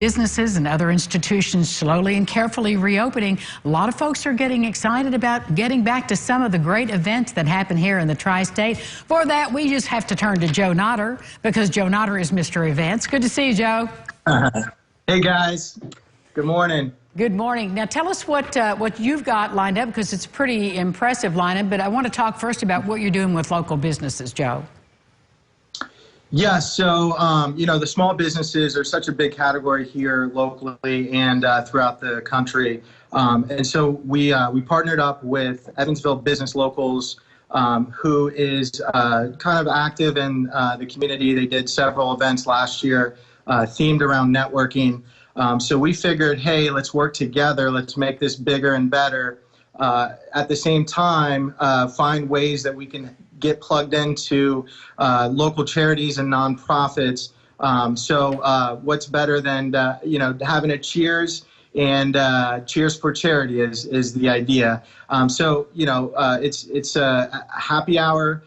Businesses and other institutions slowly and carefully reopening, a lot of folks are getting excited about getting back to some of the great events that happen here in the Tri-State. For that, we just have to turn to Joe Notter, because Joe Notter is Mr. Events. Good to see you, Joe. Hey, guys. Good morning. Good morning. Now, tell us what you've got lined up, because it's a pretty impressive lineup, but I want to talk first about what you're doing with local businesses, Joe. Yeah, so, the small businesses are such a big category here locally and throughout the country. And so we partnered up with Evansville Business Locals, who is kind of active in the community. They did several events last year themed around networking. So we figured, hey, let's work together. Let's make this bigger and better. At the same time, find ways that we can get plugged into local charities and nonprofits. So what's better than having a cheers, and cheers for charity is the idea. It's a happy hour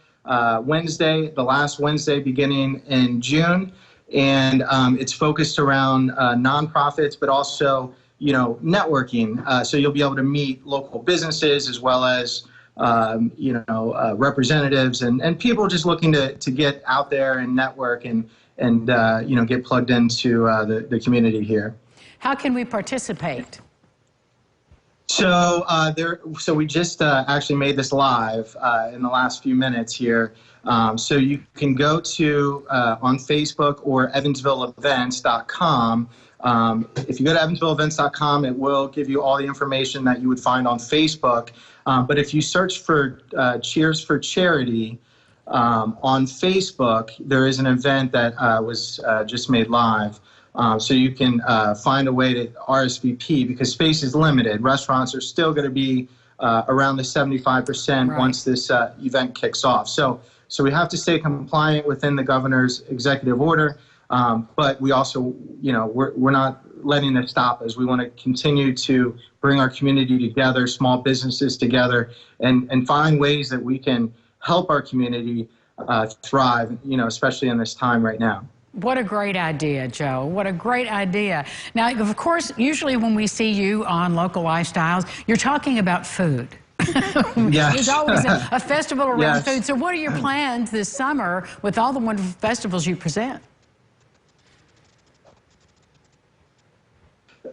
Wednesday, the last Wednesday beginning in June, and it's focused around nonprofits, but also networking. So you'll be able to meet local businesses as well as representatives and people just looking to get out there and network and get plugged into the community here. How can we participate? So we just actually made this live in the last few minutes here. So you can go to on Facebook or EvansvilleEvents.com. If you go to EvansvilleEvents.com, it will give you all the information that you would find on Facebook. But if you search for Cheers for Charity on Facebook, there is an event that was just made live. So you can find a way to RSVP, because space is limited. Restaurants are still going to be around the 75% right once this event kicks off. So we have to stay compliant within the governor's executive order. But we also, we're not letting it stop us. We want to continue to bring our community together, small businesses together, and find ways that we can help our community thrive, especially in this time right now. What a great idea, Joe. What a great idea. Now, of course, usually when we see you on Local Lifestyles, you're talking about food. Yes. There's always a festival around Yes. food. So what are your plans this summer with all the wonderful festivals you present?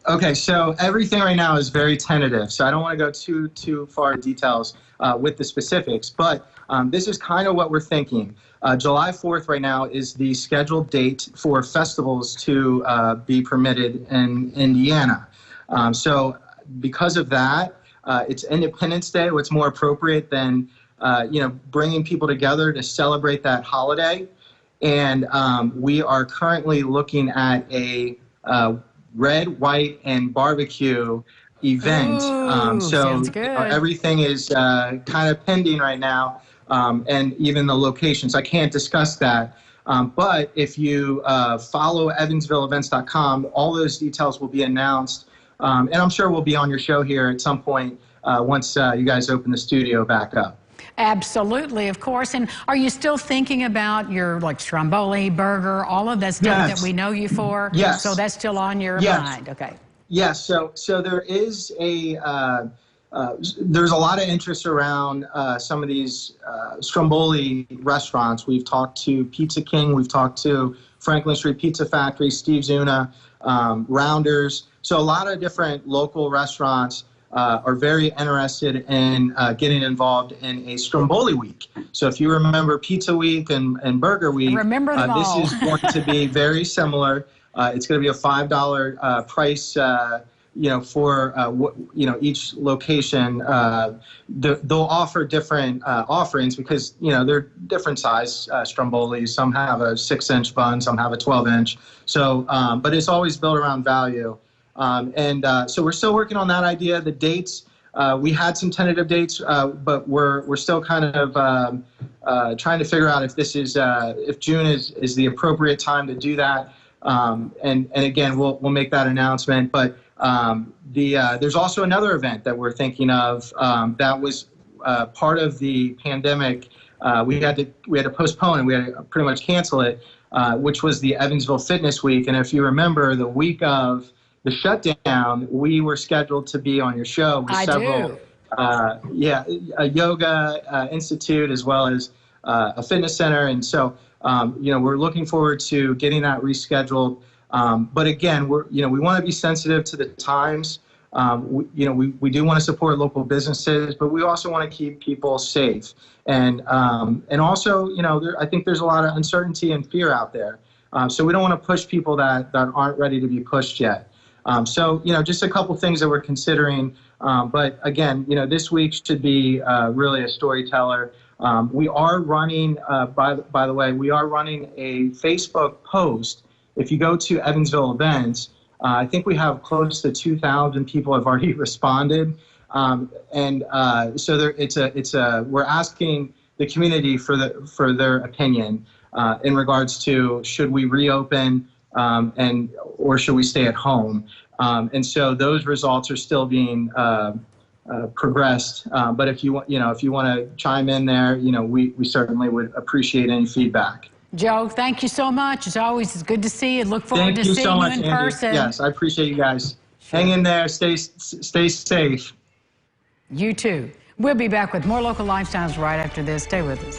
Okay, so everything right now is very tentative, so I don't want to go too far in details with the specifics, but this is kind of what we're thinking. July 4th right now is the scheduled date for festivals to be permitted in Indiana. So because of that, it's Independence Day. What's more appropriate than bringing people together to celebrate that holiday? And we are currently looking at a red, white, and barbecue event. Ooh, sounds good. Everything is kind of pending right now, and even the locations. I can't discuss that. But if you follow EvansvilleEvents.com, all those details will be announced. And I'm sure we'll be on your show here at some point once you guys open the studio back up. Absolutely, of course. And are you still thinking about your Stromboli Burger, all of that stuff Yes. that we know you for? Yes. So that's still on your Yes. mind. Okay. Yes. So there is there's a lot of interest around some of these Stromboli restaurants. We've talked to Pizza King, we've talked to Franklin Street Pizza Factory, Steve Zuna, Rounders. So a lot of different local restaurants are very interested in getting involved in a Stromboli Week. So if you remember Pizza Week and Burger Week, Remember them all. This is going to be very similar. It's going to be a $5 price, for each location. They'll offer different offerings because they're different size Strombolis. Some have a 6-inch bun, some have a 12-inch. So, but it's always built around value. So we're still working on that idea. The dates, we had some tentative dates, but we're still kind of trying to figure out if this is if June is the appropriate time to do that. And again, we'll make that announcement. But there's also another event that we're thinking of that was part of the pandemic. We had to postpone and we had to pretty much cancel it. which was the Evansville Fitness Week. And if you remember, the week of the shutdown, we were scheduled to be on your show with several, a yoga institute as well as a fitness center. And so, we're looking forward to getting that rescheduled. But again, we want to be sensitive to the times. We do want to support local businesses, but we also want to keep people safe. And also, I think there's a lot of uncertainty and fear out there. So we don't want to push people that aren't ready to be pushed yet. So, just a couple things that we're considering. But again, this week should be really a storyteller. We are running, by the way, we are running a Facebook post. If you go to Evansville Events, I think we have close to 2,000 people have already responded. So we're asking the community for their opinion in regards to should we reopen or should we stay at home. And so those results are still being progressed. But if you want to chime in there, we certainly would appreciate any feedback. Joe, thank you so much. As always, it's good to see you. Look forward to seeing you in person. Yes, I appreciate you guys. Sure. Hang in there. Stay safe. You too. We'll be back with more local lifestyles right after this. Stay with us.